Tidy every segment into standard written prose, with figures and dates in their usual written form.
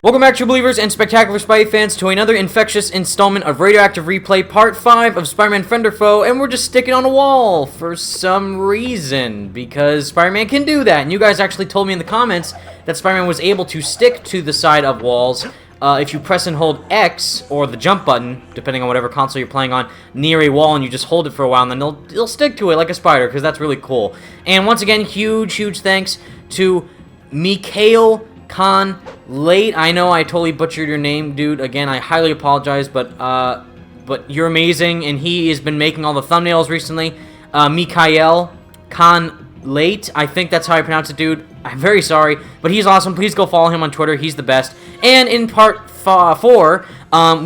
Welcome back, true believers and spectacular Spidey fans, to another infectious installment of Radioactive Replay, Part 5 of Spider-Man Friend or Foe, and we're just sticking on a wall for some reason, because Spider-Man can do that, and you guys actually told me in the comments that Spider-Man was able to stick to the side of walls if you press and hold X, or the jump button, depending on whatever console you're playing on, near a wall, and you just hold it for a while, and then it'll stick to it like a spider, because that's really cool. And once again, huge thanks to Mikhail Khan Late. I know I totally butchered your name, dude. Again, I highly apologize, but you're amazing, and he has been making all the thumbnails recently. Mikhail Khan Late, I think that's how I pronounce it, dude. I'm very sorry, but he's awesome. Please go follow him on Twitter. He's the best. And in part 4,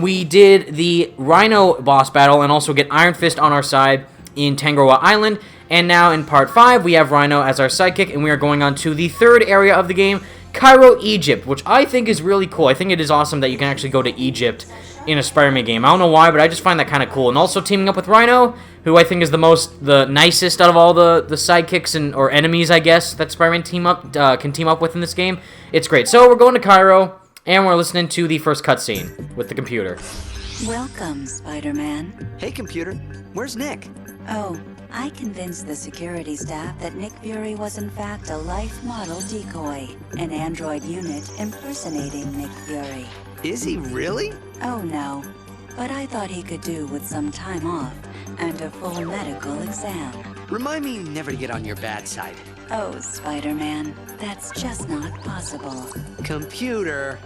we did the Rhino boss battle and also get Iron Fist on our side in Tangaroa Island. And now in part 5, we have Rhino as our sidekick, and we are going on to the third area of the game, Cairo, Egypt, which I think is really cool. I think it is awesome that you can actually go to Egypt in a Spider-Man game. I don't know why, but I just find that kind of cool. And also teaming up with Rhino, who I think is the nicest out of all the sidekicks or enemies, I guess, that Spider-Man can team up with in this game. It's great. So we're going to Cairo, and we're listening to the first cutscene with the computer. Welcome, Spider-Man. Hey, computer. Where's Nick? Oh, I convinced the security staff that Nick Fury was in fact a life model decoy, an android unit impersonating Nick Fury. Is he really? Oh no, but I thought he could do with some time off and a full medical exam. Remind me never to get on your bad side. Oh, Spider-Man, that's just not possible. Computer.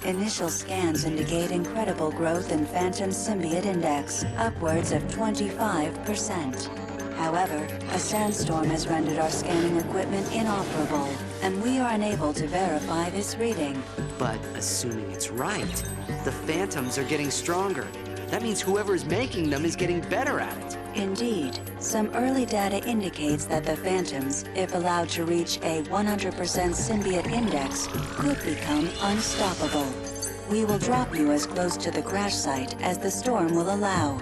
Initial scans indicate incredible growth in Phantom Symbiote Index, upwards of 25%. However, a sandstorm has rendered our scanning equipment inoperable, and we are unable to verify this reading. But assuming it's right, the Phantoms are getting stronger. That means whoever is making them is getting better at it. Indeed, some early data indicates that the Phantoms, if allowed to reach a 100% symbiote index, could become unstoppable. We will drop you as close to the crash site as the storm will allow.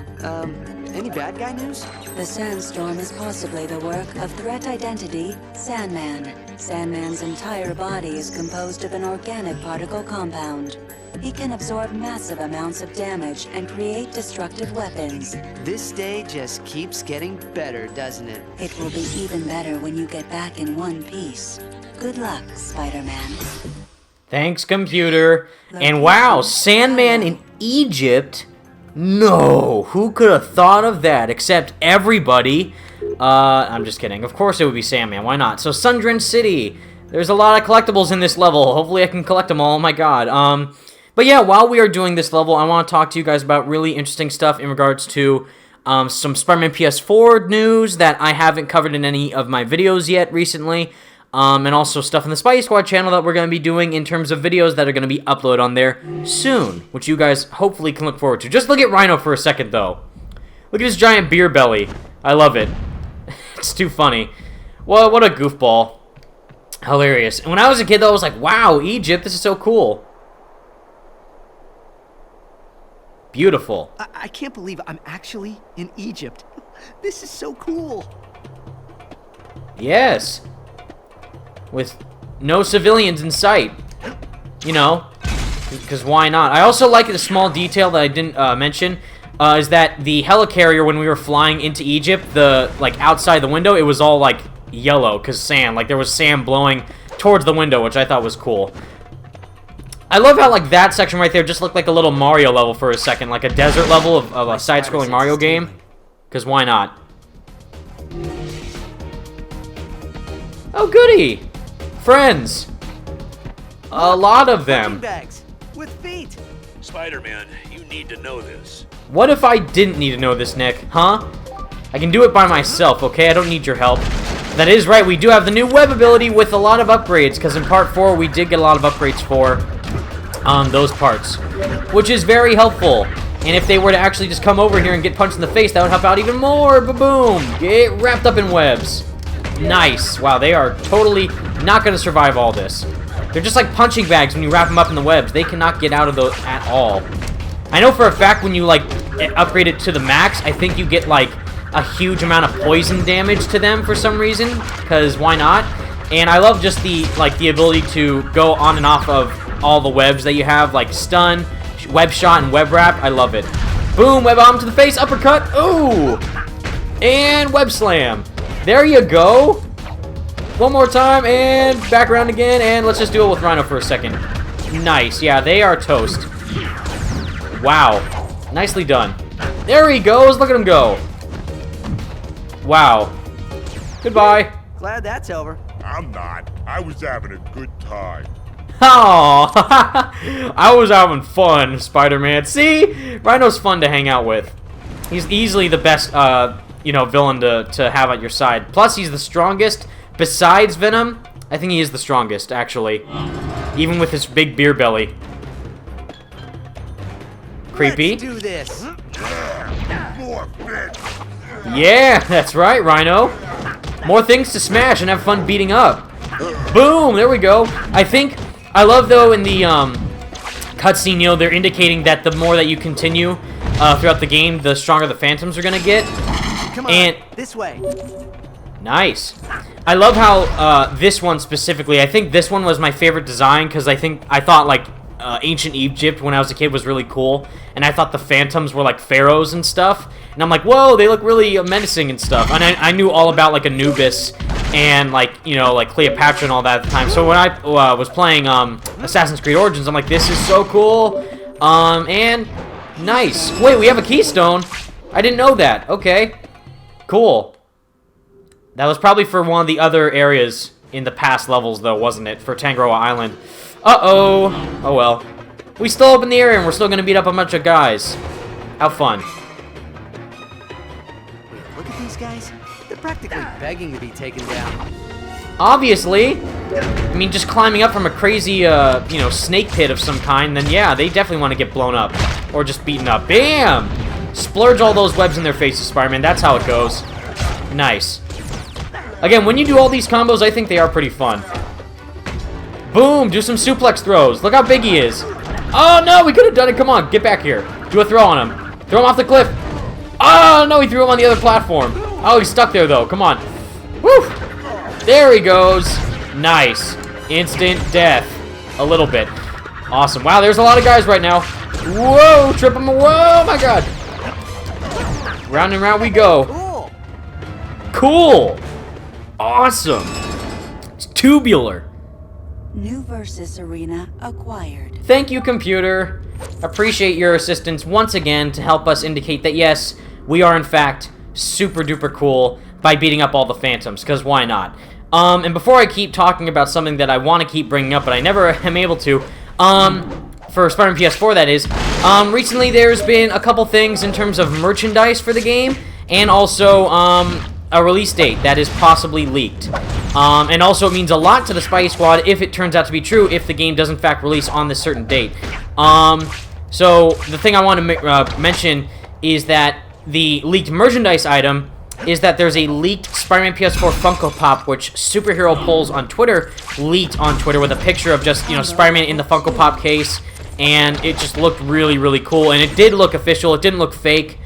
Any bad guy news? The sandstorm is possibly the work of threat identity, Sandman. Sandman's entire body is composed of an organic particle compound. He can absorb massive amounts of damage and create destructive weapons. This day just keeps getting better, doesn't it? It will be even better when you get back in one piece. Good luck, Spider-Man. Thanks, computer. And wow, Sandman in Egypt? No, who could have thought of that except everybody? I'm just kidding. Of course it would be Sandman. Why not? So, Sundren City. There's a lot of collectibles in this level. Hopefully I can collect them all. Oh my god. But yeah, while we are doing this level, I want to talk to you guys about really interesting stuff in regards to some Spider-Man PS4 news that I haven't covered in any of my videos yet recently. And also stuff in the Spidey Squad channel that we're going to be doing in terms of videos that are going to be uploaded on there soon, which you guys hopefully can look forward to. Just look at Rhino for a second, though. Look at his giant beer belly. I love it. It's too funny. Well, what a goofball. Hilarious. And when I was a kid, though, I was like, wow, Egypt, this is so cool. Beautiful. I can't believe I'm actually in Egypt. This is so cool. Yes. With no civilians in sight. You know, because why not? I also like the small detail that I didn't mention, is that the helicarrier, when we were flying into Egypt, outside the window, it was all, yellow, because sand. Like, there was sand blowing towards the window, which I thought was cool. I love how, that section right there just looked like a little Mario level for a second, like a desert level of a side-scrolling Mario game. Because why not? Oh, goody! Friends! A lot of them. Bags with feet. Spider-Man, you need to know this. What if I didn't need to know this, Nick? Huh? I can do it by myself, okay? I don't need your help. That is right, we do have the new web ability with a lot of upgrades, because in Part 4 we did get a lot of upgrades for those parts, which is very helpful. And if they were to actually just come over here and get punched in the face, that would help out even more. Ba-boom! Get wrapped up in webs. Nice. Wow, they are totally not going to survive all this. They're just like punching bags when you wrap them up in the webs. They cannot get out of those at all. I know for a fact when you, upgrade it to the max, I think you get, a huge amount of poison damage to them for some reason, because why not? And I love just the ability to go on and off of all the webs that you have, like stun, web shot, and web wrap. I love it. Boom, web bomb to the face, uppercut. Ooh! And web slam. There you go. One more time, and back around again, and let's just do it with Rhino for a second. Nice. Yeah, they are toast. Wow. Nicely done. There he goes. Look at him go. Wow. Goodbye. Glad that's over. I'm not. I was having a good time. Oh, I was having fun, Spider-Man. See? Rhino's fun to hang out with. He's easily the best, villain to have at your side. Plus, he's the strongest. Besides Venom, I think he is the strongest, actually. Even with his big beer belly. Creepy. Let's do this. More fit. Yeah, that's right, Rhino. More things to smash and have fun beating up. Boom, there we go. I love, though, in the cutscene, they're indicating that the more that you continue throughout the game, the stronger the Phantoms are going to get. Come on, And this way. nice. I love how this one specifically, I think this one was my favorite design because I thought, like, ancient Egypt when I was a kid was really cool, and I thought the Phantoms were like pharaohs and stuff, and I'm like, whoa, they look really menacing and stuff, and I knew all about like Anubis and like Cleopatra and all that at the time. So when I was playing Assassin's Creed Origins, I'm like, this is so cool, and nice. Wait, we have a keystone. I didn't know that. Okay, cool. That was probably for one of the other areas in the past levels, though, wasn't it? For Tangaroa Island. Uh-oh. Oh, well. We still up in the area, and we're still going to beat up a bunch of guys. How fun. Wait, look at these guys. They're practically begging to be taken down. Obviously. I mean, just climbing up from a crazy, snake pit of some kind, then yeah, they definitely want to get blown up. Or just beaten up. Bam! Splurge all those webs in their faces, Spider-Man. That's how it goes. Nice. Again, when you do all these combos, I think they are pretty fun. Boom! Do some suplex throws. Look how big he is. Oh, no! We could have done it. Come on. Get back here. Do a throw on him. Throw him off the cliff. Oh, no! He threw him on the other platform. Oh, he's stuck there, though. Come on. Woo! There he goes. Nice. Instant death. A little bit. Awesome. Wow, there's a lot of guys right now. Whoa! Trip him. Whoa, my God. Round and round we go. Cool. Cool. Awesome. It's tubular. New Versus Arena acquired. Thank you, computer. Appreciate your assistance once again to help us indicate that, yes, we are in fact super duper cool by beating up all the Phantoms, because why not? And before I keep talking about something that I want to keep bringing up, but I never am able to, for Spider-Man PS4 that is, recently there's been a couple things in terms of merchandise for the game, and also, a release date that is possibly leaked. And also it means a lot to the Spidey Squad if it turns out to be true, if the game does in fact release on this certain date. So the thing I want to mention is that the leaked merchandise item is that there's a leaked Spider-Man PS4 Funko Pop, which Superhero Polls on Twitter leaked on Twitter with a picture of just, Spider-Man in the Funko Pop case, and it just looked really, really cool, and it did look official, it didn't look fake.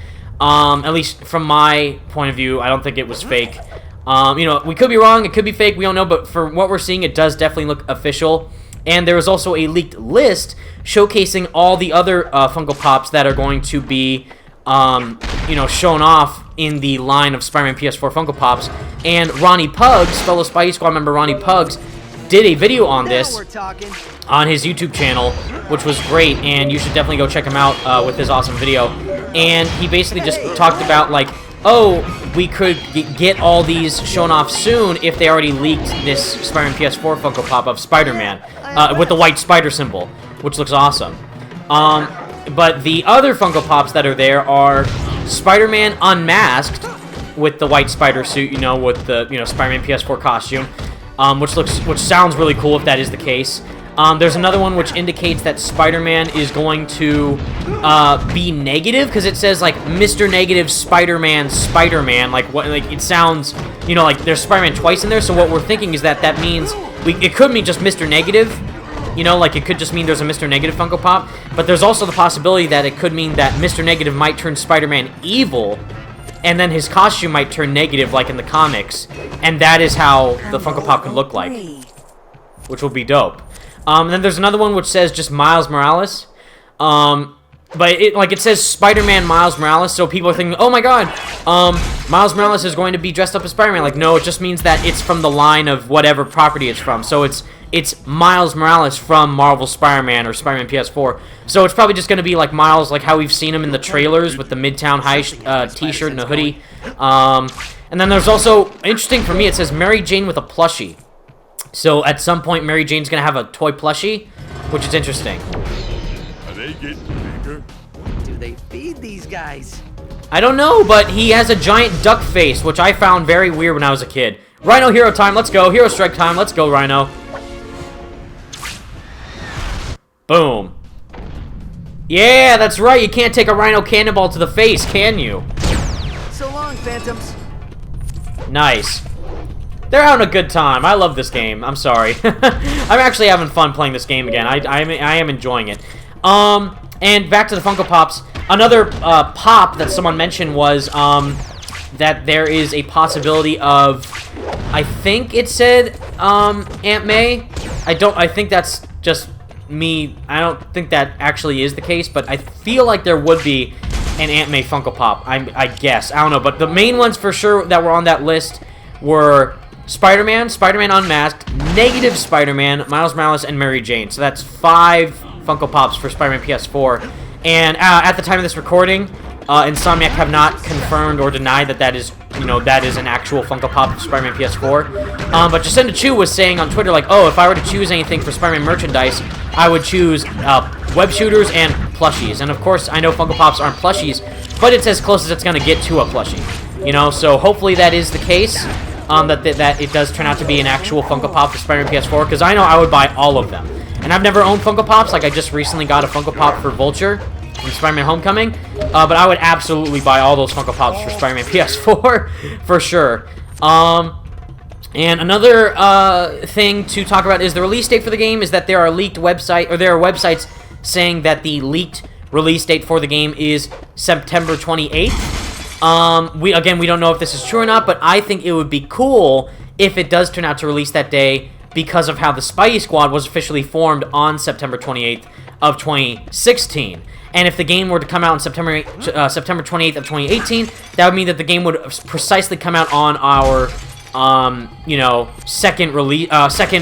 At least from my point of view, I don't think it was fake. We could be wrong, it could be fake, we don't know, but for what we're seeing, it does definitely look official. And there was also a leaked list showcasing all the other Funko Pops that are going to be, shown off in the line of Spider-Man PS4 Funko Pops. And Ronnie Pugs, fellow Spidey Squad member Ronnie Pugs, did a video on this on his YouTube channel, which was great, and you should definitely go check him out with his awesome video. And he basically just talked about, like, oh, we could get all these shown off soon if they already leaked this Spider-Man PS4 Funko Pop of Spider-Man with the white spider symbol, which looks awesome. But the other Funko Pops that are there are Spider-Man unmasked with the white spider suit, with the Spider-Man PS4 costume, which sounds really cool if that is the case. There's another one which indicates that Spider-Man is going to be negative, because it says, like, Mr. Negative Spider-Man, like, what, like, it sounds, like there's Spider-Man twice in there, so what we're thinking is that means, it could mean just Mr. Negative, like, it could just mean there's a Mr. Negative Funko Pop, but there's also the possibility that it could mean that Mr. Negative might turn Spider-Man evil, and then his costume might turn negative, like in the comics, and that is how the Funko Pop could look like, which will be dope. And then there's another one which says just Miles Morales. But it says Spider-Man Miles Morales, so people are thinking, oh my god, Miles Morales is going to be dressed up as Spider-Man. Like, no, it just means that it's from the line of whatever property it's from. So it's Miles Morales from Marvel Spider-Man or Spider-Man PS4. So it's probably just going to be like Miles, like how we've seen him in the trailers with the Midtown High t-shirt and a hoodie. And then there's also, interesting for me, it says Mary Jane with a plushie. So at some point, Mary Jane's going to have a toy plushie, which is interesting. Are they getting bigger? What do they feed these guys? I don't know, but he has a giant duck face, which I found very weird when I was a kid. Rhino hero time, let's go. Hero strike time, let's go, Rhino. Boom. Yeah, that's right. You can't take a Rhino cannonball to the face, can you? So long, Phantoms. Nice. They're having a good time. I love this game. I'm sorry. I'm actually having fun playing this game again. I am enjoying it. And back to the Funko Pops. Another pop that someone mentioned was that there is a possibility of, I think it said Aunt May. I think that's just me. I don't think that actually is the case, but I feel like there would be an Aunt May Funko Pop. I guess. I don't know, but the main ones for sure that were on that list were Spider-Man, Spider-Man Unmasked, Negative Spider-Man, Miles Morales, and Mary Jane. So that's 5 Funko Pops for Spider-Man PS4. And at the time of this recording, Insomniac have not confirmed or denied that is an actual Funko Pop of Spider-Man PS4. But Jacinda Chu was saying on Twitter, like, oh, if I were to choose anything for Spider-Man merchandise, I would choose web shooters and plushies. And of course, I know Funko Pops aren't plushies, but it's as close as it's going to get to a plushie. You know, so hopefully that is the case. That it does turn out to be an actual Funko Pop for Spider-Man PS4, because I know I would buy all of them. And I've never owned Funko Pops. Like, I just recently got a Funko Pop for Vulture from Spider-Man Homecoming. But I would absolutely buy all those Funko Pops for Spider-Man PS4, for sure. And another thing to talk about is the release date for the game is that there are websites saying that the leaked release date for the game is September 28th. We don't know if this is true or not, but I think it would be cool if it does turn out to release that day because of how the Spidey Squad was officially formed on September 28th of 2016. And if the game were to come out on September 28th of 2018, that would mean that the game would precisely come out on our second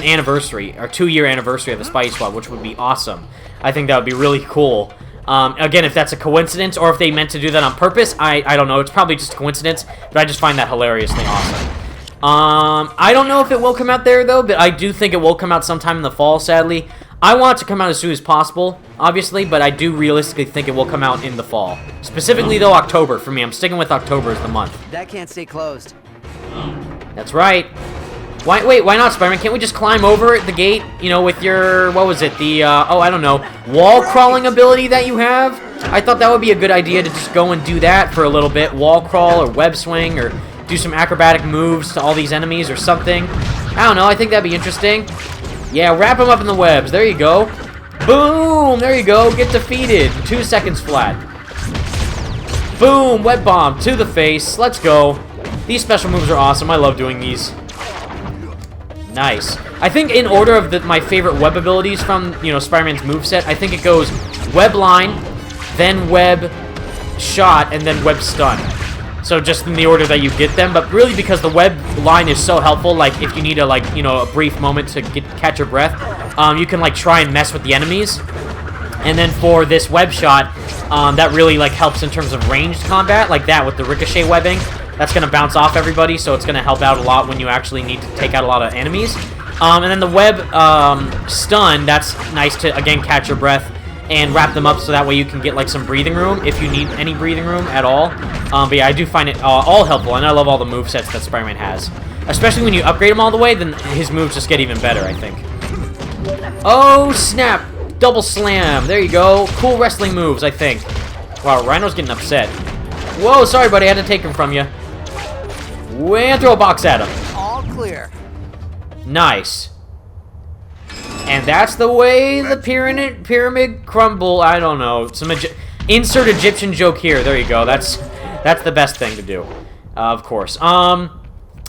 anniversary, or 2-year anniversary of the Spidey Squad, which would be awesome. I think that would be really cool. Again, if that's a coincidence or if they meant to do that on purpose, I don't know. It's probably just a coincidence, but I just find that hilariously awesome. I don't know if it will come out there, though, but I do think it will come out sometime in the fall, sadly. I want it to come out as soon as possible, obviously, but I do realistically think it will come out in the fall. Specifically, though, October for me. I'm sticking with October as the month. That can't stay closed. That's right. Wait, why not, Spider-Man? Can't we just climb over the gate, with your, what was it, the, I don't know, wall crawling ability that you have? I thought that would be a good idea to just go and do that for a little bit. Wall crawl or web swing or do some acrobatic moves to all these enemies or something. I don't know, I think that'd be interesting. Yeah, wrap them up in the webs. There you go. Boom! There you go. Get defeated. 2 seconds flat. Boom! Web bomb to the face. Let's go. These special moves are awesome. I love doing these. Nice. I think in order of my favorite web abilities from, Spider-Man's moveset, I think it goes web line, then web shot, and then web stun. So just in the order that you get them, but really because the web line is so helpful, like if you need a brief moment to catch your breath, you can try and mess with the enemies. And then for this web shot, that really helps in terms of ranged combat, like that with the ricochet webbing. That's going to bounce off everybody, so it's going to help out a lot when you actually need to take out a lot of enemies. And then the web stun, that's nice to, again, catch your breath and wrap them up so that way you can get some breathing room if you need any breathing room at all. But yeah, I do find it all helpful, and I love all the movesets that Spider-Man has. Especially when you upgrade him all the way, then his moves just get even better, I think. Oh, snap! Double slam. There you go. Cool wrestling moves, I think. Wow, Rhino's getting upset. Whoa, sorry, buddy. I had to take him from you. And throw a box at him. All clear. Nice. And that's the way the pyramid crumble. I don't know. Insert Egyptian joke here. There you go. That's the best thing to do. Of course. And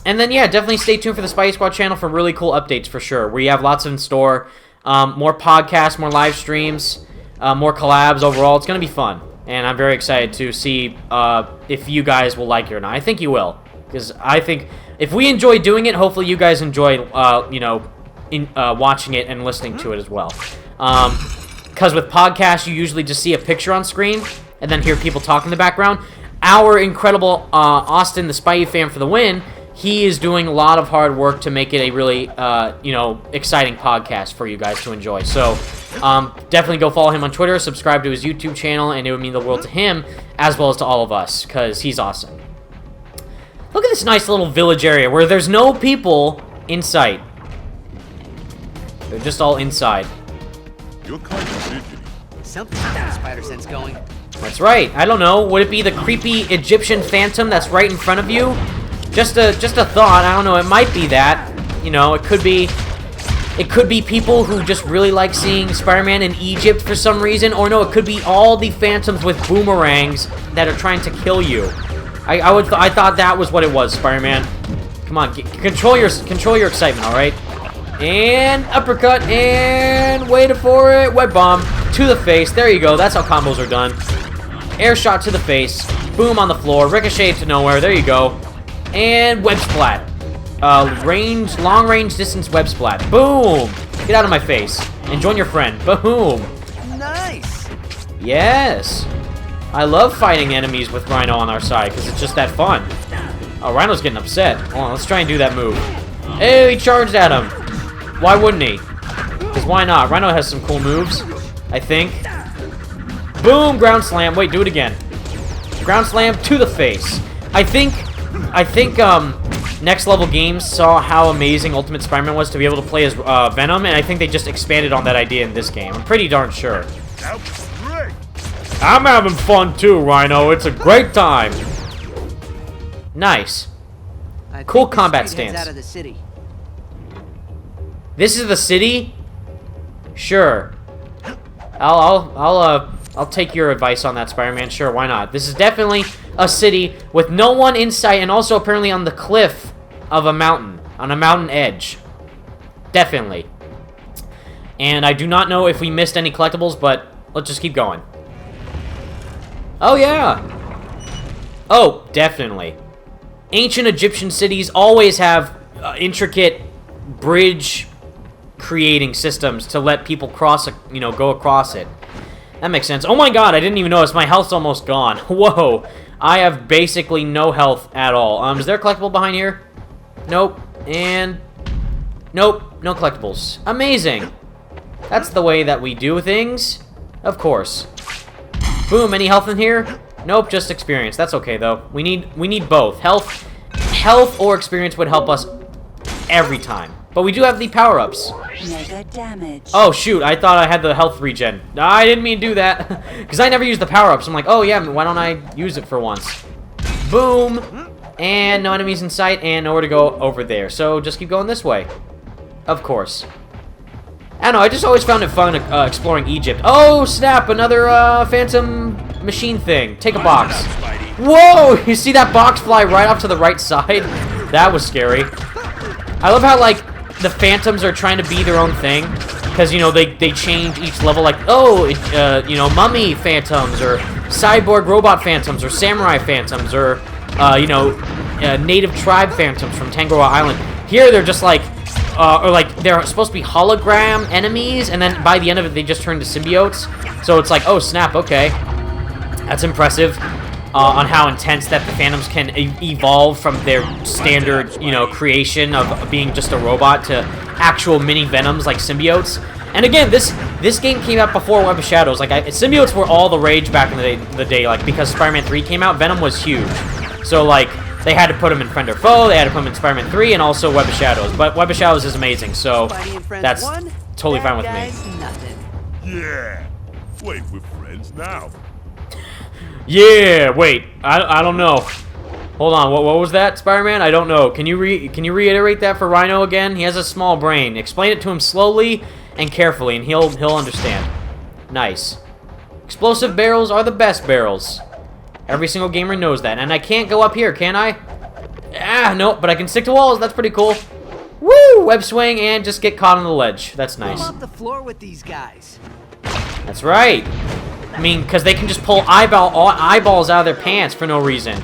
then, yeah, definitely stay tuned for the Spidey Squad channel for really cool updates for sure. We have lots in store. more podcasts, more live streams, more collabs overall. It's going to be fun, and I'm very excited to see if you guys will like it or not. I think you will, because I think if we enjoy doing it, hopefully you guys enjoy, watching it and listening to it as well. Because with podcasts, you usually just see a picture on screen and then hear people talk in the background. Our incredible Austin, the Spidey fan for the win, he is doing a lot of hard work to make it a really, exciting podcast for you guys to enjoy. So, definitely go follow him on Twitter, subscribe to his YouTube channel, and it would mean the world to him, as well as to all of us, because he's awesome. Look at this nice little village area where there's no people in sight. They're just all inside. You're kind of fidgety. Something's got a spider sense going. That's right. I don't know. Would it be the creepy Egyptian phantom that's right in front of you? Just a thought. I don't know. It might be that. You know, it could be people who just really like seeing Spider-Man in Egypt for some reason, or no, it could be all the phantoms with boomerangs that are trying to kill you. I thought that was what it was, Spider-Man. Come on, control your excitement, all right? And uppercut, and wait for it. Web bomb to the face. There you go. That's how combos are done. Air shot to the face. Boom on the floor. Ricochet to nowhere. There you go. And web splat. Long range distance web splat. Boom. Get out of my face. And join your friend. Boom. Nice. Yes. I love fighting enemies with Rhino on our side because it's just that fun. Oh, Rhino's getting upset. Hold on, let's try and do that move. Hey, he charged at him. Why wouldn't he? Because why not? Rhino has some cool moves, I think. Boom, ground slam. Wait, do it again. Ground slam to the face. I think Next Level Games saw how amazing Ultimate Spider-Man was to be able to play as Venom, and I think they just expanded on that idea in this game. I'm pretty darn sure. That was great. I'm having fun too, Rhino. It's a great time. Nice. Cool combat stance. Out of the city. This is the city? Sure. I'll take your advice on that, Spider-Man. Sure, why not? This is definitely a city with no one in sight, and also apparently on the cliff of a mountain, on a mountain edge. Definitely. And I do not know if we missed any collectibles, but let's just keep going. Oh, yeah. Oh, definitely. Ancient Egyptian cities always have intricate bridge creating systems to let people cross, go across it. That makes sense. Oh my god, I didn't even notice. My health's almost gone. Whoa. I have basically no health at all. Is there a collectible behind here? Nope. And nope. No collectibles. Amazing. That's the way that we do things. Of course. Boom. Any health in here? Nope, just experience. That's okay though. We need both. Health or experience would help us every time. But we do have the power-ups. Mega damage. Oh, shoot. I thought I had the health regen. I didn't mean to do that. Because I never use the power-ups. I'm like, oh, yeah, why don't I use it for once? Boom. And no enemies in sight, and nowhere to go over there. So just keep going this way. Of course. I don't know. I just always found it fun exploring Egypt. Oh, snap. Another phantom machine thing. Take a box. Whoa! You see that box fly right off to the right side? That was scary. I love how, like, the phantoms are trying to be their own thing, because, they change each level, like, mummy phantoms, or cyborg robot phantoms, or samurai phantoms, or, native tribe phantoms from Tangaroa Island. Here, they're just, like, they're supposed to be hologram enemies, and then by the end of it, they just turn to symbiotes. So it's like, oh, snap, okay. That's impressive. On how intense that the Phantoms can evolve from their standard, creation of being just a robot to actual mini Venoms like symbiotes. And again, this game came out before Web of Shadows. Like, symbiotes were all the rage back in the day. Like, because Spider-Man 3 came out, Venom was huge. So, like, they had to put him in Friend or Foe, they had to put him in Spider-Man 3, and also Web of Shadows. But Web of Shadows is amazing, so that's totally fine with me. Yeah. Wait, we're friends now. Yeah, wait, I don't know. Hold on, what was that, Spider-Man? I don't know. Can you reiterate that for Rhino again? He has a small brain. Explain it to him slowly and carefully, and he'll understand. Nice. Explosive barrels are the best barrels. Every single gamer knows that. And I can't go up here, can I? Ah, no, but I can stick to walls. That's pretty cool. Woo! Woo! Web swing and just get caught on the ledge. That's I'm nice. off the floor with these guys. That's right. I mean, because they can just pull eyeballs out of their pants for no reason.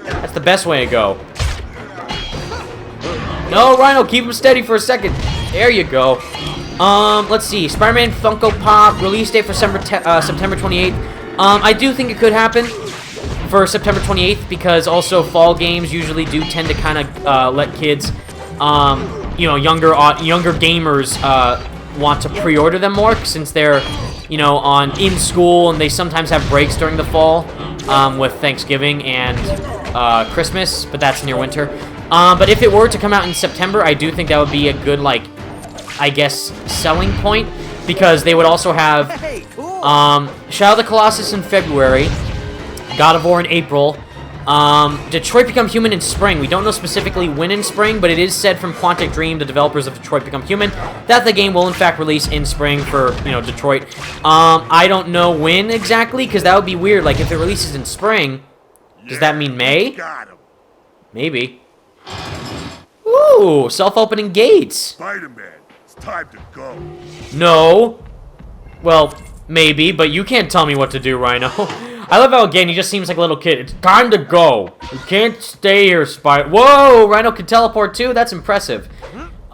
That's the best way to go. No, Rhino, keep him steady for a second. There you go. Let's see. Spider-Man Funko Pop, release date for September 28th. I do think it could happen for September 28th because also fall games usually do tend to kind of let kids, you know, younger gamers want to pre-order them more since they're, you know, in school and they sometimes have breaks during the fall with Thanksgiving and Christmas, but that's near winter. But if it were to come out in September, I do think that would be a good, like, I guess, selling point because they would also have Shadow of the Colossus in February, God of War in April, Detroit Become Human in spring. We don't know specifically when in spring, but it is said from Quantic Dream, the developers of Detroit Become Human, that the game will in fact release in spring for, you know, Detroit. I don't know when exactly, because that would be weird. Like, if it releases in spring, does that mean May? Got him. Maybe. Ooh, self-opening gates. Spider-Man, it's time to go. No. Well, maybe, but you can't tell me what to do, Rhino. I love how, again, he just seems like a little kid. It's time to go. You can't stay here, Spider. Whoa, Rhino can teleport too? That's impressive.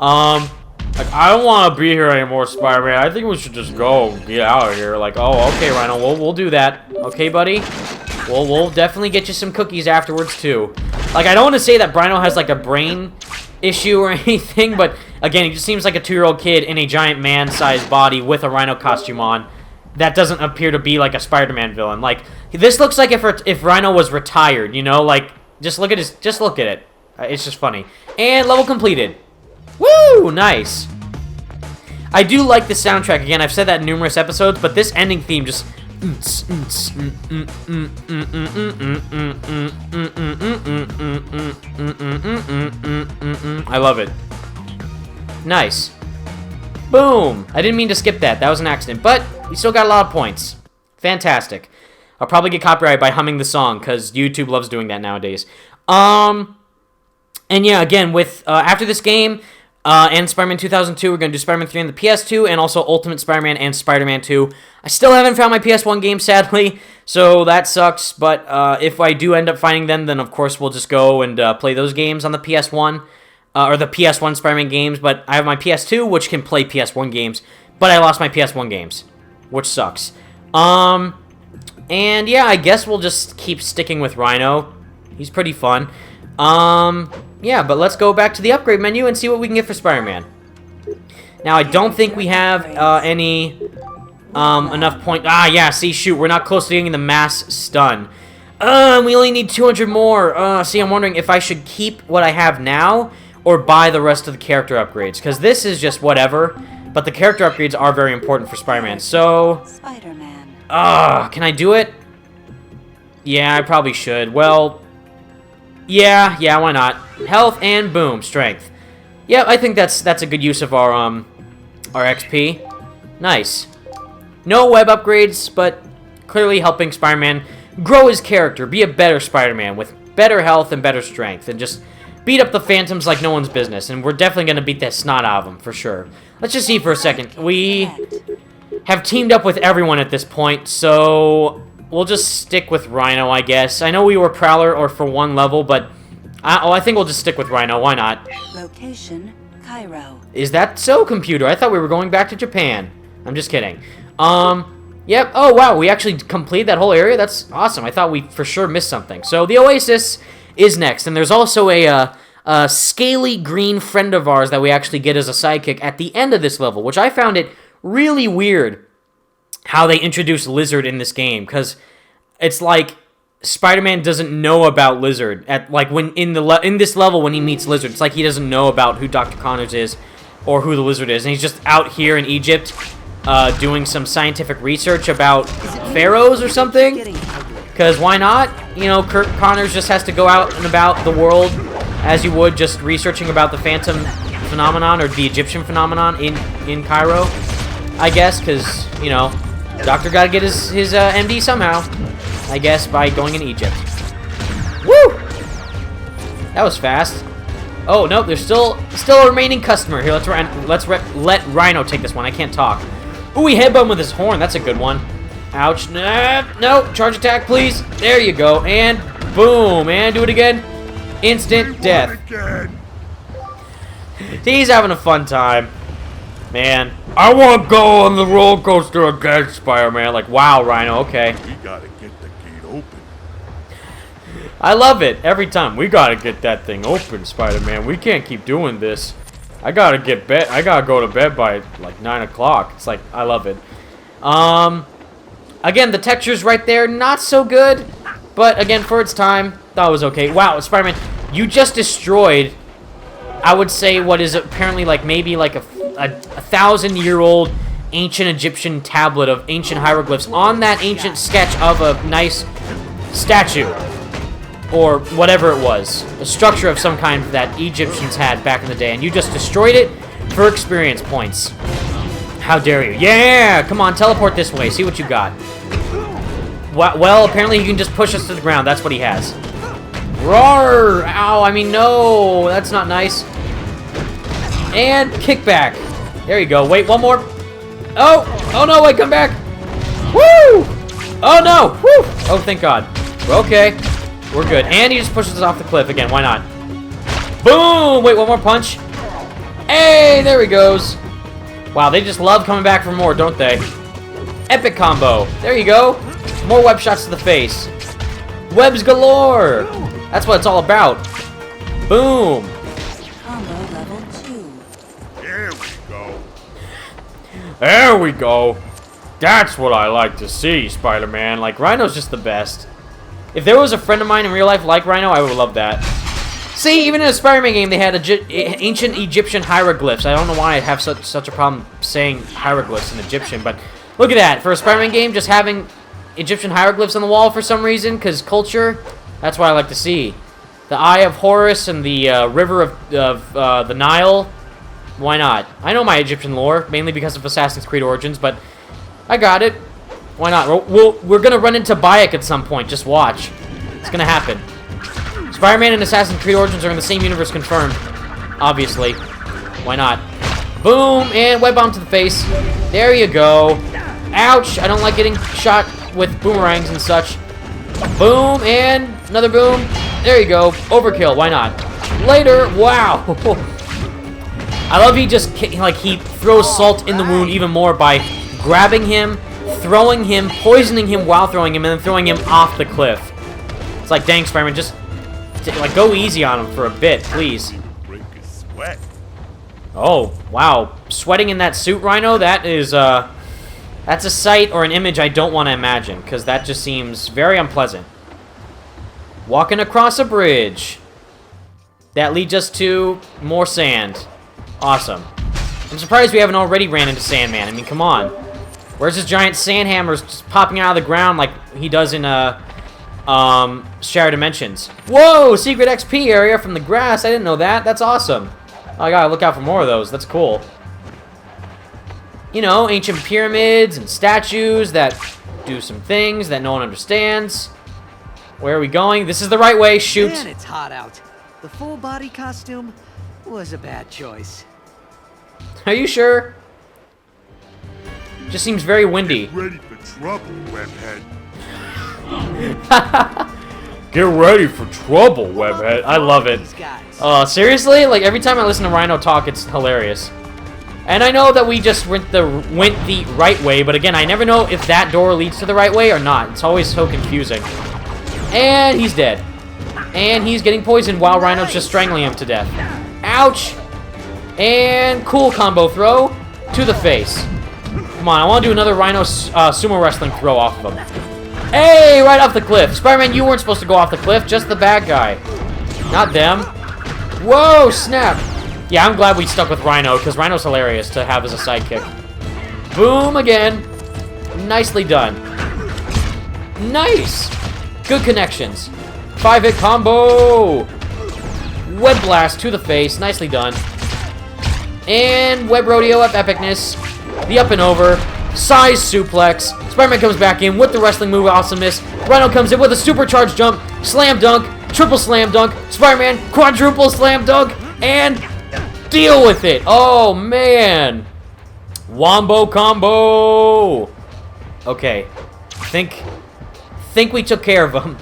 Like, I don't want to be here anymore, Spider-Man. I think we should just go. Get out of here. Like, oh, okay, Rhino, we'll do that. Okay, buddy? We'll definitely get you some cookies afterwards, too. Like, I don't want to say that Rhino has, like, a brain issue or anything, but, again, he just seems like a 2-year-old kid in a giant man-sized body with a Rhino costume on. That doesn't appear to be, like, a Spider-Man villain. Like, this looks like if Rhino was retired, you know? Like, just look at it. It's just funny. And level completed. Woo! Nice. I do like the soundtrack. Again, I've said that in numerous episodes, but this ending theme just... I love it. Nice. Boom! I didn't mean to skip that. That was an accident. But we still got a lot of points. Fantastic. I'll probably get copyrighted by humming the song, because YouTube loves doing that nowadays. And yeah, again, with after this game and Spider-Man 2002, we're going to do Spider-Man 3 on the PS2, and also Ultimate Spider-Man and Spider-Man 2. I still haven't found my PS1 game, sadly, so that sucks. But if I do end up finding them, then of course we'll just go and play those games on the PS1. Or the PS1 Spider-Man games, but I have my PS2, which can play PS1 games, but I lost my PS1 games, which sucks. And yeah, I guess we'll just keep sticking with Rhino. He's pretty fun. Yeah, but let's go back to the upgrade menu and see what we can get for Spider-Man. Now, I don't think we have any enough point. Ah, yeah, see, shoot, we're not close to getting the mass stun. We only need 200 more. See, I'm wondering if I should keep what I have now or buy the rest of the character upgrades, because this is just whatever, but the character upgrades are very important for Spider-Man, so... Spider-Man. Can I do it? Yeah, I probably should. Well, yeah, why not? Health and boom, strength. Yeah, I think that's a good use of our XP. Nice. No web upgrades, but clearly helping Spider-Man grow his character, be a better Spider-Man with better health and better strength, and just beat up the Phantoms like no one's business, and we're definitely going to beat the snot out of them, for sure. Let's just see for a second. We have teamed up with everyone at this point, so we'll just stick with Rhino, I guess. I know we were Prowler or for one level, but I think we'll just stick with Rhino. Why not? Location, Cairo. Is that so, computer? I thought we were going back to Japan. I'm just kidding. Yep. Oh, wow. We actually completed that whole area? That's awesome. I thought we for sure missed something. So the Oasis is next, and there's also a scaly green friend of ours that we actually get as a sidekick at the end of this level, which I found it really weird how they introduced Lizard in this game, because it's like Spider-Man doesn't know about Lizard at when in this level when he meets Lizard. It's like he doesn't know about who Dr. Connors is or who the Lizard is, and he's just out here in Egypt doing some scientific research about pharaohs or something. Because why not? You know, Kirk Connors just has to go out and about the world as you would just researching about the Phantom phenomenon or the Egyptian phenomenon in Cairo, I guess, because, you know, Doctor got to get his MD somehow, I guess, by going in Egypt. Woo! That was fast. Oh, no, there's still a remaining customer. Here, let Rhino take this one. I can't talk. Ooh, he headbutt with his horn. That's a good one. Ouch. Nah, no, charge attack, please. There you go. And boom. And do it again. Instant death. He's having a fun time. Man. I want to go on the roller coaster again, Spider-Man. Like, wow, Rhino, okay. We gotta get the gate open. I love it every time. We gotta get that thing open, Spider-Man. We can't keep doing this. I gotta go to bed by like 9 o'clock. It's like, I love it. Again, the texture's right there, not so good, but again, for its time, thought it was okay. Wow, Spider-Man, you just destroyed, I would say, what is apparently like maybe like a 1,000-year-old ancient Egyptian tablet of ancient hieroglyphs on that ancient sketch of a nice statue. Or whatever it was. A structure of some kind that Egyptians had back in the day. And you just destroyed it for experience points. How dare you. Yeah! Come on, teleport this way. See what you got. Well, apparently he can just push us to the ground. That's what he has. Roar! Ow, I mean, no. That's not nice. And kickback. There you go. Wait, one more. Oh! Oh, no, wait, come back. Woo! Oh, no! Woo! Oh, thank God. We're okay. We're good. And he just pushes us off the cliff again. Why not? Boom! Wait, one more punch. Hey, there he goes. Wow, they just love coming back for more, don't they? Epic combo. There you go. More web shots to the face. Webs galore. That's what it's all about. Boom. Combo level 2. Here we go. There we go. That's what I like to see, Spider-Man. Like, Rhino's just the best. If there was a friend of mine in real life like Rhino, I would love that. See, even in a Spider-Man game, they had ancient Egyptian hieroglyphs. I don't know why I'd have such a problem saying hieroglyphs in Egyptian, but look at that. For a Spider-Man game, just having Egyptian hieroglyphs on the wall for some reason, because culture, that's what I like to see. The Eye of Horus and the river of the Nile, why not? I know my Egyptian lore, mainly because of Assassin's Creed Origins, but I got it. Why not? We're going to run into Bayek at some point. Just watch. It's going to happen. Spider-Man and Assassin's Creed Origins are in the same universe confirmed. Obviously. Why not? Boom! And web bomb to the face. There you go. Ouch! I don't like getting shot with boomerangs and such. Boom! And another boom. There you go. Overkill. Why not? Later! Wow! I love he just, like, he throws salt in the wound even more by grabbing him, throwing him, poisoning him while throwing him, and then throwing him off the cliff. It's like, dang, Spider-Man, just, like, go easy on him for a bit, please. Break a sweat. Oh, wow. Sweating in that suit, Rhino, that is, that's a sight or an image I don't want to imagine, because that just seems very unpleasant. Walking across a bridge. That leads us to more sand. Awesome. I'm surprised we haven't already ran into Sandman. I mean, come on. Where's this giant sand hammers just popping out of the ground like he does in, Shattered Dimensions? Whoa! Secret XP area from the grass. I didn't know that. That's awesome. Oh, I gotta look out for more of those. That's cool. You know, ancient pyramids and statues that do some things that no one understands. Where are we going? This is the right way. Shoot. Man, it's hot out. The full body costume was a bad choice. Are you sure? Just seems very windy. Get ready for trouble, Webhead. Get ready for trouble, Webhead. I love it. Seriously? Like, every time I listen to Rhino talk, it's hilarious. And I know that we just went the right way, but again, I never know if that door leads to the right way or not. It's always so confusing. And he's dead. And he's getting poisoned while Rhino's just strangling him to death. Ouch! And cool combo throw to the face. Come on, I want to do another Rhino sumo wrestling throw off of him. Hey, right off the cliff. Spider-Man, you weren't supposed to go off the cliff, just the bad guy. Not them. Whoa, snap. Yeah, I'm glad we stuck with Rhino, because Rhino's hilarious to have as a sidekick. Boom again. Nicely done. Nice. Good connections. 5-hit combo. Web blast to the face. Nicely done. And web rodeo of epicness. The up and over. Size suplex. Spider-Man comes back in with the wrestling move awesomeness. Rhino comes in with a supercharged jump. Slam dunk. Triple slam dunk. Spider-Man quadruple slam dunk. and deal with it. Oh, man. Wombo combo. Okay. Think we took care of them.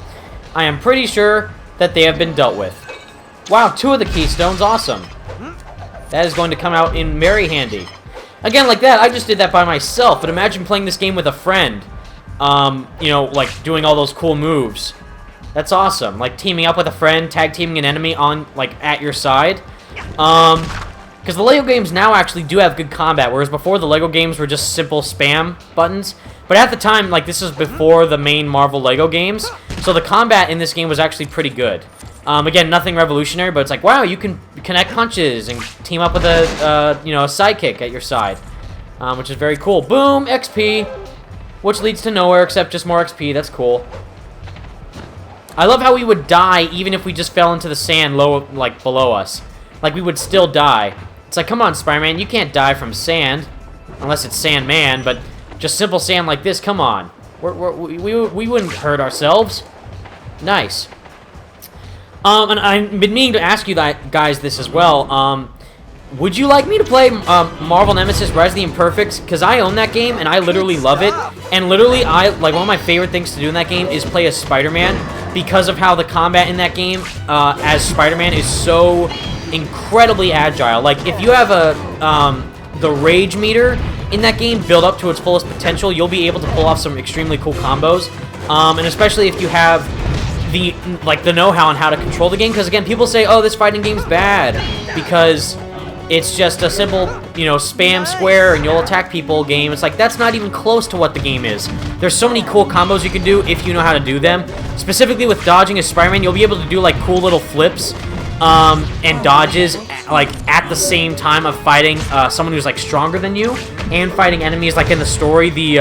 I am pretty sure that they have been dealt with. Wow, 2 of the keystones. Awesome. That is going to come out in very handy. Again, like that, I just did that by myself, but imagine playing this game with a friend. You know, like, doing all those cool moves. That's awesome. Like, teaming up with a friend, tag teaming an enemy on, like, at your side. Because the LEGO games now actually do have good combat, whereas before the LEGO games were just simple spam buttons. But at the time, like, this is before the main Marvel LEGO games, so the combat in this game was actually pretty good. Again, nothing revolutionary, but it's like, wow, you can connect punches and team up with a, you know, a sidekick at your side, which is very cool. Boom, XP, which leads to nowhere except just more XP. That's cool. I love how we would die even if we just fell into the sand low, like, below us. Like, we would still die. It's like, come on, Spider-Man, you can't die from sand, unless it's Sandman, but just simple sand like this, come on. We wouldn't hurt ourselves. Nice. And I've been meaning to ask you guys this as well. Would you like me to play Marvel Nemesis Rise of the Imperfects? Because I own that game, and I literally love it. And literally, like, one of my favorite things to do in that game is play as Spider-Man, because of how the combat in that game as Spider-Man is so incredibly agile. Like, if you have the rage meter in that game build up to its fullest potential, you'll be able to pull off some extremely cool combos. And especially if you have the know-how on how to control the game, because again, people say, oh, this fighting game's bad because it's just a simple, you know, spam square and you'll attack people game. It's like, that's not even close to what the game is. There's so many cool combos you can do if you know how to do them. Specifically with dodging as Spider-Man, you'll be able to do like cool little flips and dodges like at the same time of fighting someone who's like stronger than you and fighting enemies. Like in the story, the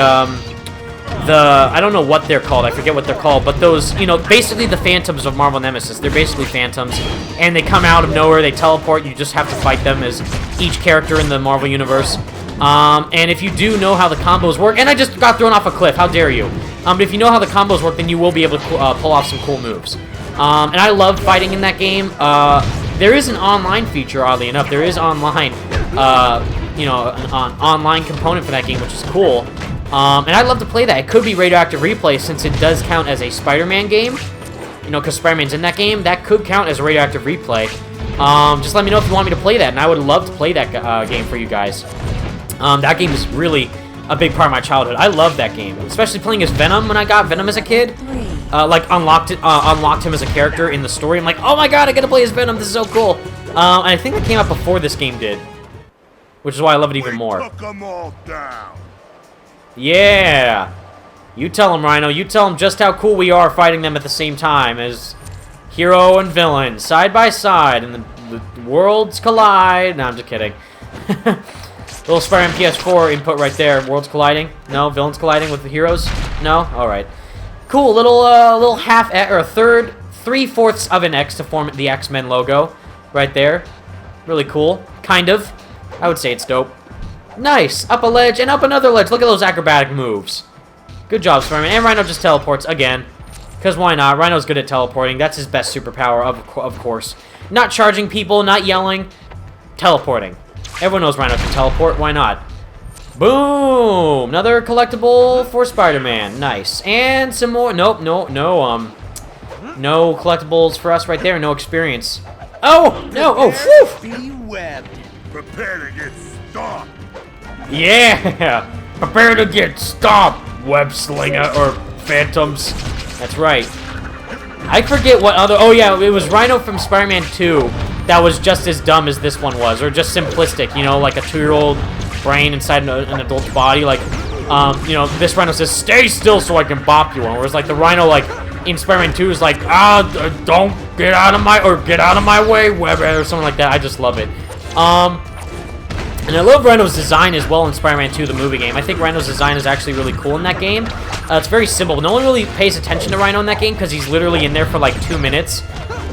I don't know what they're called, I forget what they're called, but those, you know, basically the Phantoms of Marvel Nemesis. They're basically Phantoms, and they come out of nowhere, they teleport, you just have to fight them as each character in the Marvel Universe. And if you do know how the combos work, and I just got thrown off a cliff, how dare you. But if you know how the combos work, then you will be able to pull off some cool moves. And I love fighting in that game. There is an online feature, oddly enough. There is online, you know, an online component for that game, which is cool. And I'd love to play that. It could be Radioactive Replay, since it does count as a Spider-Man game. You know, because Spider-Man's in that game. That could count as a Radioactive Replay. Just let me know if you want me to play that, and I would love to play that game for you guys. That game is really a big part of my childhood. I love that game, especially playing as Venom when I got Venom as a kid. Like, unlocked him as a character in the story. I'm like, oh my god, I get to play as Venom. This is so cool. And I think it came out before this game did, which is why I love it even more. Took 'em all down. Yeah! You tell him, Rhino. You tell him just how cool we are fighting them at the same time as hero and villain, side by side, and the worlds collide. No, I'm just kidding. Little Spider-Man PS4 input right there. Worlds colliding? No? Villains colliding with the heroes? No? Alright. Cool. Little half, or three-fourths of an X to form the X-Men logo right there. Really cool. Kind of. I would say it's dope. Nice! Up a ledge and up another ledge. Look at those acrobatic moves. Good job, Spider-Man. And Rhino just teleports again. Because why not? Rhino's good at teleporting. That's his best superpower, of course. Not charging people, not yelling. Teleporting. Everyone knows Rhino can teleport. Why not? Boom! Another collectible for Spider-Man. Nice. And some more. Nope, no collectibles for us right there. No experience. Oh! No! Oh, phew! Be webbed. Prepare to get stomped. Yeah! Prepare to get stomped, web slinger, or phantoms. That's right. I forget what other... Oh, yeah, it was Rhino from Spider-Man 2 that was just as dumb as this one was, or just simplistic, you know, like a 2-year-old brain inside an adult's body. Like, you know, this Rhino says, stay still so I can bop you one. Whereas, like, the Rhino, like, in Spider-Man 2 is like, don't get out of my way, web, or something like that. I just love it. And I love Rhino's design as well in Spider-Man 2, the movie game. I think Rhino's design is actually really cool in that game. It's very simple. No one really pays attention to Rhino in that game because he's literally in there for like 2 minutes.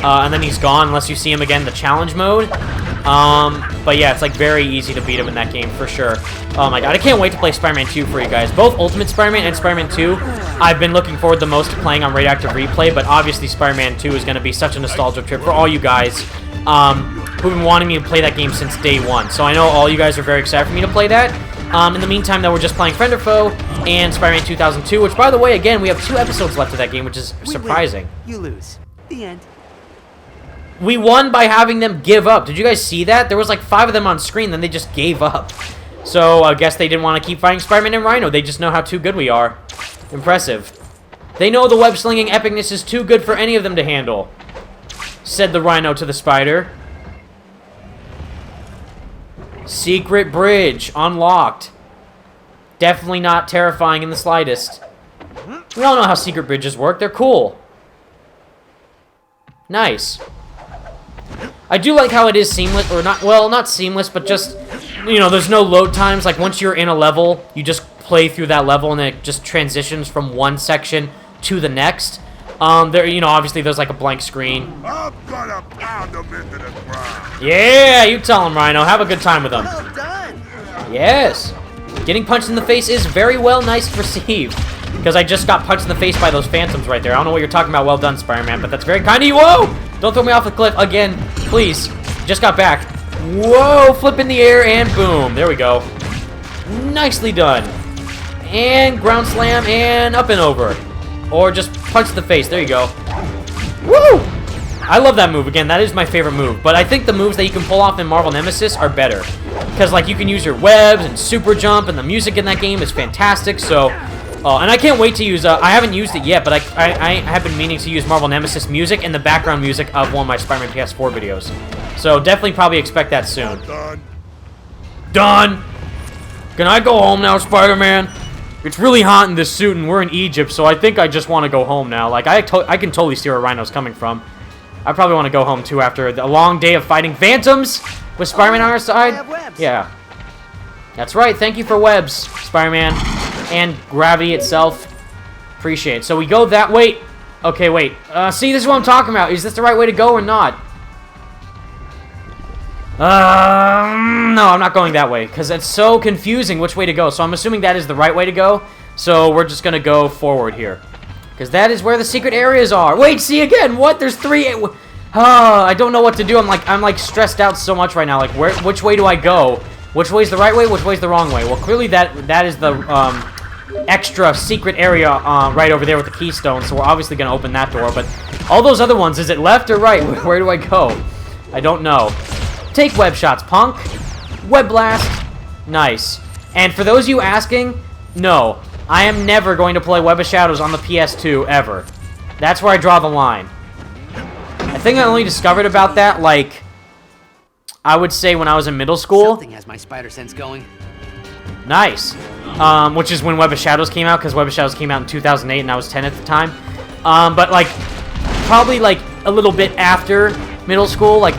And then he's gone unless you see him again in the challenge mode. But yeah, it's like very easy to beat him in that game for sure. Oh my god, I can't wait to play Spider-Man 2 for you guys. Both Ultimate Spider-Man and Spider-Man 2, I've been looking forward the most to playing on Radioactive Replay, but obviously Spider-Man 2 is going to be such a nostalgia trip for all you guys. who've been wanting me to play that game since day one. So I know all you guys are very excited for me to play that. In the meantime, though, we're just playing Friend or Foe and Spider-Man 2002, which, by the way, again, we have 2 episodes left of that game, which is surprising. You lose. The end. We won by having them give up. Did you guys see that? There was like 5 of them on screen, then they just gave up. So I guess they didn't want to keep fighting Spider-Man and Rhino. They just know how too good we are. Impressive. They know the web-slinging epicness is too good for any of them to handle, said the Rhino to the Spider. Secret bridge unlocked. Definitely not terrifying in the slightest. We all know how secret bridges work. They're cool. Nice. I do like how it is seamless, or not, well, not seamless, but just, you know, there's no load times. Like, once you're in a level, you just play through that level, and then it just transitions from one section to the next. There, you know, obviously there's like a blank screen. I'm gonna pound them into the ground. Yeah, you tell him, Rhino. Have a good time with them. Well done. Yes. Getting punched in the face is very well nice received. Because I just got punched in the face by those phantoms right there. I don't know what you're talking about. Well done, Spider-Man, but that's very kind of you. Whoa! Don't throw me off the cliff again, please. Just got back. Whoa! Flip in the air and boom. There we go. Nicely done. And ground slam and up and over. Or just punch in the face. There you go. Woo! I love that move. Again, that is my favorite move. But I think the moves that you can pull off in Marvel Nemesis are better. Because, like, you can use your webs and super jump, and the music in that game is fantastic. So, and I can't wait to use, I haven't used it yet, but I have been meaning to use Marvel Nemesis music in the background music of one of my Spider-Man PS4 videos. So, definitely probably expect that soon. Done. Done! Can I go home now, Spider-Man? It's really hot in this suit, and we're in Egypt, so I think I just want to go home now. Like, I can totally see where Rhino's coming from. I probably want to go home, too, after a long day of fighting phantoms with Spider-Man on our side. I have webs. Yeah. That's right. Thank you for webs, Spider-Man. And gravity itself. Appreciate it. So we go that way. Okay, wait. See, this is what I'm talking about. Is this the right way to go or not? No, I'm not going that way, because it's so confusing which way to go. So I'm assuming that is the right way to go. So we're just going to go forward here. Because that is where the secret areas are. Wait, see again. What? There's 3... I don't know what to do. I'm like stressed out so much right now. Like, which way do I go? Which way's the right way? Which way's the wrong way? Well, clearly that is the extra secret area right over there with the keystone. So we're obviously gonna open that door. But all those other ones, is it left or right? Where do I go? I don't know. Take web shots, punk. Web blast. Nice. And for those of you asking, no, I am never going to play Web of Shadows on the PS2 ever. That's where I draw the line. I think I only discovered about that, like, I would say when I was in middle school. Something has my spider sense going. Nice. Which is when Web of Shadows came out, because Web of Shadows came out in 2008, and I was 10 at the time. But, like, probably, like, a little bit after middle school, like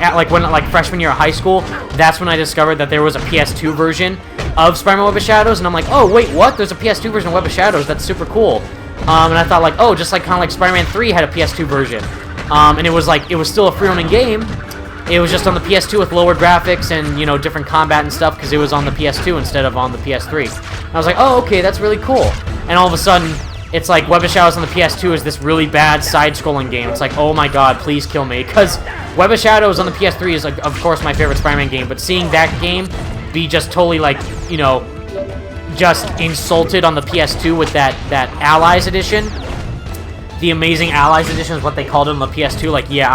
freshman year of high school, that's when I discovered that there was a PS2 version of Spider-Man Web of Shadows, and I'm like, oh, wait, what? There's a PS2 version of Web of Shadows. That's super cool. And I thought, like, oh, just like kind of like Spider-Man 3 had a PS2 version. And it was like, it was still a free-running game. It was just on the PS2 with lower graphics and, you know, different combat and stuff because it was on the PS2 instead of on the PS3. And I was like, oh, okay, that's really cool. And all of a sudden, it's like Web of Shadows on the PS2 is this really bad side-scrolling game. It's like, oh my god, please kill me. Because Web of Shadows on the PS3 is, like, of course, my favorite Spider-Man game. But seeing that game be just totally, like, you know, just insulted on the PS2 with that Allies edition. The Amazing Allies edition is what they called it on the PS2. Like, yeah,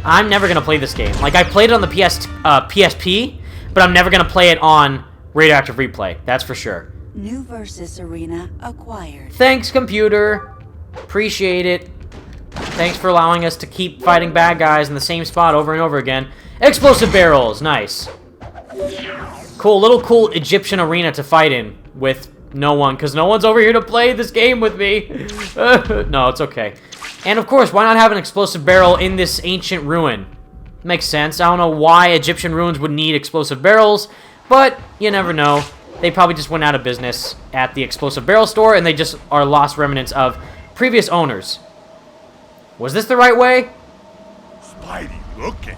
I'm never gonna play this game. Like, I played it on the PSP, but I'm never gonna play it on Radioactive Replay. That's for sure. New Versus Arena acquired. Thanks, computer. Appreciate it. Thanks for allowing us to keep fighting bad guys in the same spot over and over again. Explosive barrels, nice. Cool, little cool Egyptian arena to fight in with no one, because no one's over here to play this game with me. No, it's okay. And of course, why not have an explosive barrel in this ancient ruin? Makes sense. I don't know why Egyptian ruins would need explosive barrels, but you never know. They probably just went out of business at the explosive barrel store, and they just are lost remnants of previous owners. Was this the right way? Spidey looking.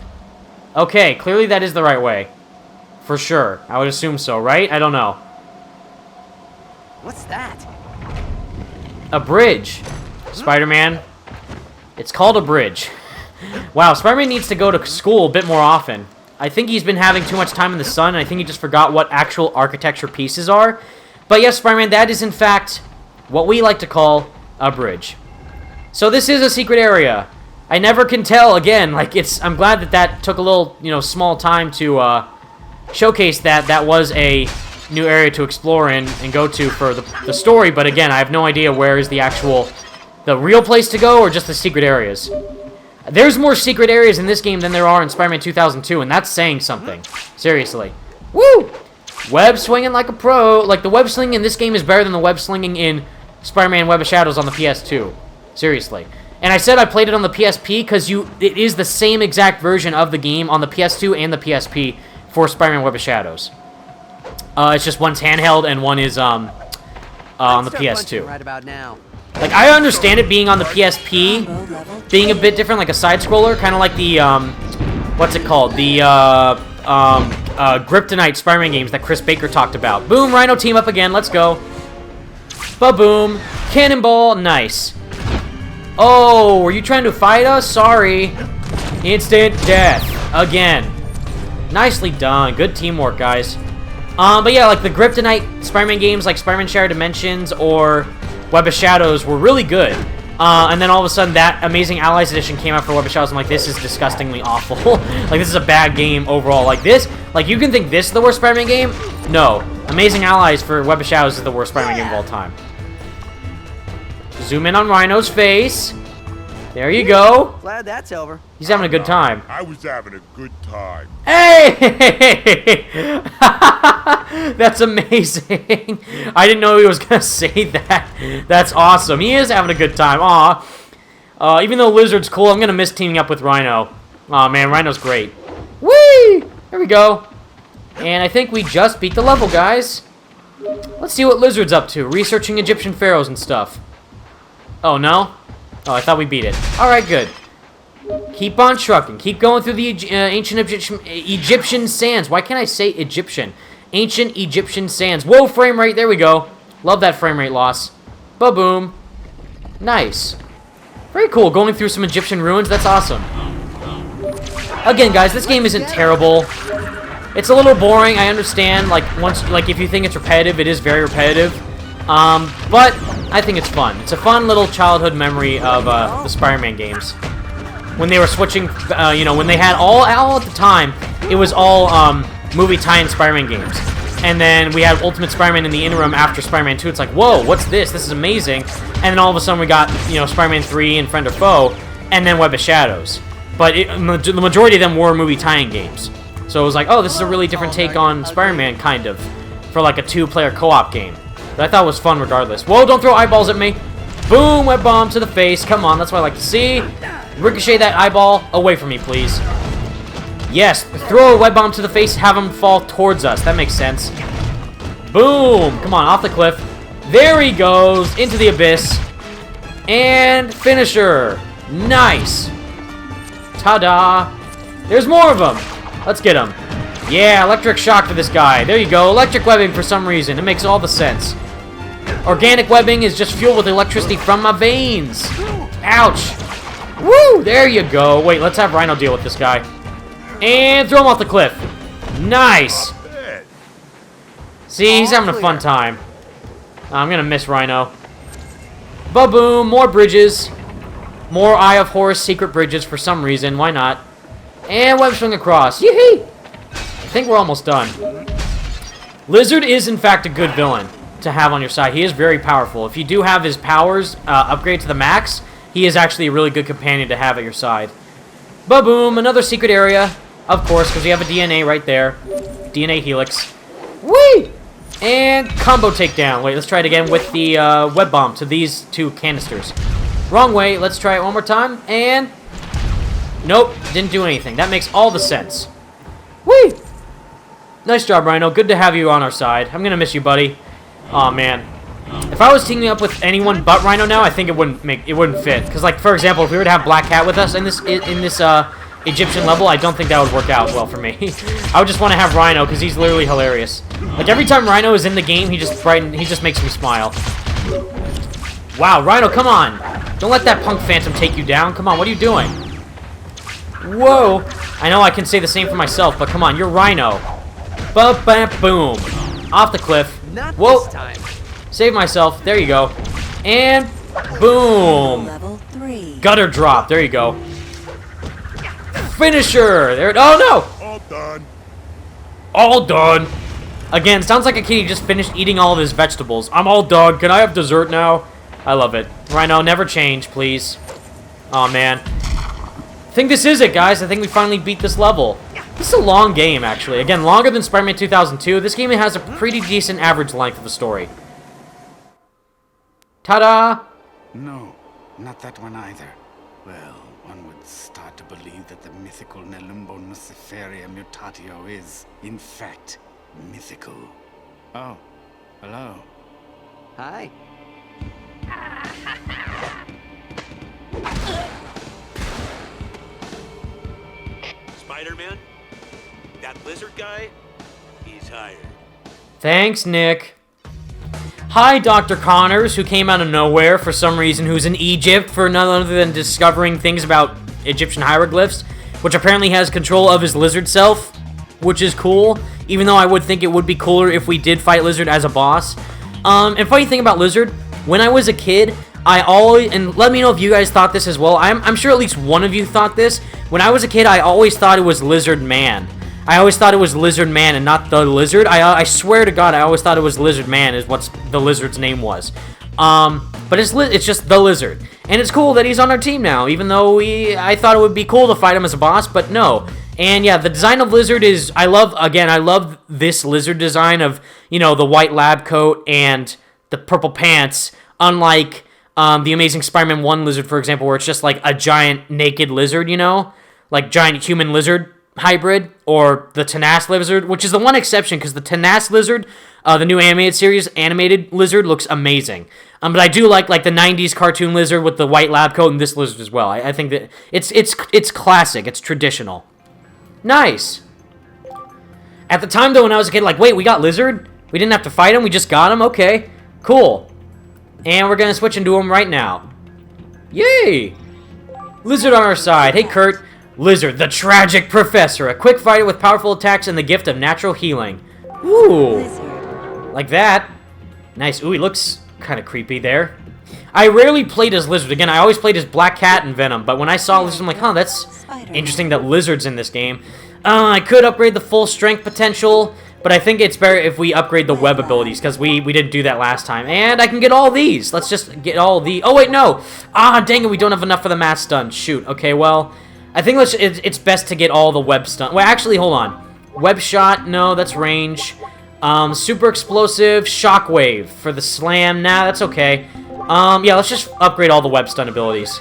Okay, clearly that is the right way. For sure. I would assume so, right? I don't know. What's that? A bridge. Spider-Man. It's called a bridge. Wow, Spider-Man needs to go to school a bit more often. I think he's been having too much time in the sun, and I think he just forgot what actual architecture pieces are. But yes, Spider-Man, that is in fact what we like to call a bridge. So this is a secret area. I never can tell, again, like, I'm glad that took a little, small time to showcase that was a new area to explore and go to for the story, but again, I have no idea where is the real place to go or just the secret areas. There's more secret areas in this game than there are in Spider-Man 2002, and that's saying something. Seriously. Woo! Web swinging like a pro. Like, the web slinging in this game is better than the web slinging in Spider-Man Web of Shadows on the PS2. Seriously. And I said I played it on the PSP because it is the same exact version of the game on the PS2 and the PSP for Spider-Man Web of Shadows. It's just one's handheld and one is on the PS2. Right about now. Like, I understand it being on the PSP, being a bit different, like a side-scroller, kind of like the, what's it called? The, Kryptonite Spider-Man games that Chris Baker talked about. Boom, Rhino team up again, let's go. Ba-boom. Cannonball, nice. Oh, were you trying to fight us? Sorry. Instant death. Again. Nicely done. Good teamwork, guys. But yeah, like the Kryptonite Spider-Man games, like Spider-Man Shattered Dimensions or Web of Shadows were really good. And then all of a sudden that Amazing Allies edition came out for Web of Shadows. I'm like, this is disgustingly awful. Like, this is a bad game overall. Like, you can think this is the worst Spider-Man game? No. Amazing Allies for Web of Shadows is the worst Spider-Man game of all time. Zoom in on Rhino's face. There you go. Glad that's over. He's having a good time. I was having a good time. Hey! That's amazing. I didn't know he was going to say that. That's awesome. He is having a good time. Aw. Even though Lizard's cool, I'm going to miss teaming up with Rhino. Aw, man, Rhino's great. Whee! There we go. And I think we just beat the level, guys. Let's see what Lizard's up to. Researching Egyptian pharaohs and stuff. Oh, no? Oh, I thought we beat it. Alright, good. Keep on trucking. Keep going through the ancient Egyptian sands. Why can't I say Egyptian? Ancient Egyptian sands. Whoa, frame rate. There we go. Love that frame rate loss. Ba-boom. Nice. Very cool. Going through some Egyptian ruins. That's awesome. Again, guys, this game isn't terrible. It's a little boring. I understand. Like, if you think it's repetitive, it is very repetitive. But I think it's fun. It's a fun little childhood memory of the Spider-Man games. When they were switching, when they had all at the time, it was all movie tie-in Spider-Man games. And then we had Ultimate Spider-Man in the interim after Spider-Man 2. It's like, whoa, what's this? This is amazing. And then all of a sudden we got, Spider-Man 3 and Friend or Foe, and then Web of Shadows. But the majority of them were movie tie-in games. So it was like, oh, this is a really different take on Spider-Man, kind of, for like a two-player co-op game. But I thought it was fun regardless. Whoa, don't throw eyeballs at me. Boom, web bomb to the face. Come on, that's what I like to see. Ricochet that eyeball away from me, please. Yes, throw a web bomb to the face, have him fall towards us. That makes sense. Boom. Come on, off the cliff. There he goes, into the abyss. And finisher. Nice. Ta-da. There's more of them. Let's get them. Yeah, electric shock for this guy. There you go. Electric webbing for some reason. It makes all the sense. Organic webbing is just fueled with electricity from my veins. Ouch. Woo! There you go. Wait, let's have Rhino deal with this guy. And throw him off the cliff. Nice. See, he's having a fun time. I'm gonna miss Rhino. Ba-boom. More bridges. More Eye of Horus secret bridges for some reason. Why not? And web swing across. Yee-hee! I think we're almost done. Lizard is, in fact, a good villain to have on your side. He is very powerful. If you do have his powers upgrade to the max, he is actually a really good companion to have at your side. Ba-boom! Another secret area. Of course, because we have a DNA right there. DNA helix. Whee! And combo takedown. Wait, let's try it again with the web bomb to these two canisters. Wrong way. Let's try it one more time. And... nope, didn't do anything. That makes all the sense. Whee! Nice job, Rhino. Good to have you on our side. I'm gonna miss you, buddy. Aw, man. If I was teaming up with anyone but Rhino now, I think it wouldn't fit. Because, like, for example, if we were to have Black Cat with us in this Egyptian level, I don't think that would work out well for me. I would just want to have Rhino because he's literally hilarious. Like, every time Rhino is in the game, he just makes me smile. Wow, Rhino, come on! Don't let that punk phantom take you down. Come on, what are you doing? Whoa! I know I can say the same for myself, but come on, you're Rhino. Boom. Off the cliff. Not Whoa. this time. Save myself. There you go. And boom. Level 3. Gutter drop. There you go. Finisher. There. Oh no. All done. All done. Again, sounds like a kid who just finished eating all of his vegetables. I'm all done. Can I have dessert now? I love it. Rhino, never change, please. Oh man. I think this is it, guys. I think we finally beat this level. This is a long game, actually. Again, longer than Spider-Man 2002. This game has a pretty decent average length of a story. Ta-da! No, not that one either. Well, one would start to believe that the mythical Nelumbo Nuciferia Mutatio is, in fact, mythical. Oh, hello. Hi. Spider-Man? That lizard guy? He's hired. Thanks, Nick. Hi, Dr. Connors, who came out of nowhere for some reason, who's in Egypt for none other than discovering things about Egyptian hieroglyphs, which apparently has control of his lizard self, which is cool, even though I would think it would be cooler if we did fight Lizard as a boss. And funny thing about Lizard, when I was a kid, I always, and let me know if you guys thought this as well, I'm sure at least one of you thought this, when I was a kid, I always thought it was Lizard Man. I always thought it was Lizard Man and not the Lizard. I swear to God, I always thought it was Lizard Man is what the Lizard's name was. But it's just the Lizard. And it's cool that he's on our team now, even though I thought it would be cool to fight him as a boss, but no. And yeah, the design of Lizard is, I love this Lizard design of, you know, the white lab coat and the purple pants, unlike the Amazing Spider-Man 1 Lizard, for example, where it's just like a giant naked lizard, you know? Like giant human lizard hybrid, or the Tenace Lizard, which is the one exception, because the Tenace Lizard, the new animated series, animated lizard, looks amazing. But I do like the 90s cartoon lizard with the white lab coat and this lizard as well. I think that it's classic, it's traditional. Nice. At the time, though, when I was a kid, like, wait, we got Lizard? We didn't have to fight him, we just got him? Okay, cool. And we're gonna switch into him right now. Yay! Lizard on our side. Hey, Kurt. Lizard, the tragic professor, a quick fighter with powerful attacks and the gift of natural healing. Ooh, Lizard. like that. Nice. Ooh, he looks kind of creepy there. I rarely played as Lizard. Again, I always played as Black Cat and Venom, but when I saw Lizard, I'm like, huh, that's interesting that Lizard's in this game. I could upgrade the full strength potential, but I think it's better if we upgrade the web abilities, because we didn't do that last time. And I can get all these. Let's just get all the... Oh, wait, no. Ah, dang it, we don't have enough for the mass stun. Shoot. Okay, well... I think it's best to get all the web stun. Well, actually, hold on. Web shot, no, that's range. Super explosive, shockwave for the slam. Nah, that's okay. Yeah, let's just upgrade all the web stun abilities.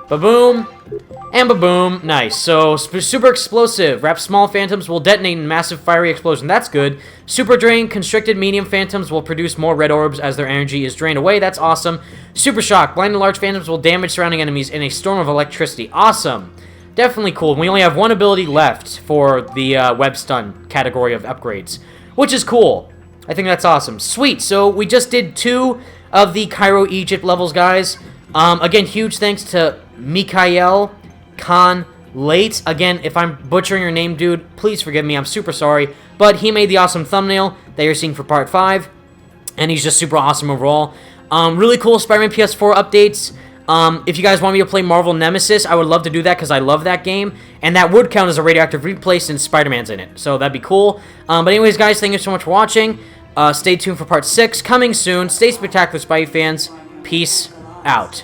Ba-boom and ba-boom. Nice. So, super explosive. Wrap small phantoms will detonate in massive fiery explosion. That's good. Super drain. Constricted medium phantoms will produce more red orbs as their energy is drained away. That's awesome. Super shock. Blinded large phantoms will damage surrounding enemies in a storm of electricity. Awesome. Definitely cool. We only have one ability left for the web stun category of upgrades, which is cool. I think that's awesome. Sweet. So we just did 2 of the Cairo, Egypt levels, guys. Again, huge thanks to Mikhail Khan Late. Again, if I'm butchering your name, dude, please forgive me. I'm super sorry. But he made the awesome thumbnail that you're seeing for Part 5, and he's just super awesome overall. Really cool Spider-Man PS4 updates. If you guys want me to play Marvel Nemesis, I would love to do that because I love that game. And that would count as a Radioactive replay since Spider-Man's in it. So that'd be cool. But anyways, guys, thank you so much for watching. Stay tuned for Part 6 coming soon. Stay spectacular, Spidey fans. Peace out.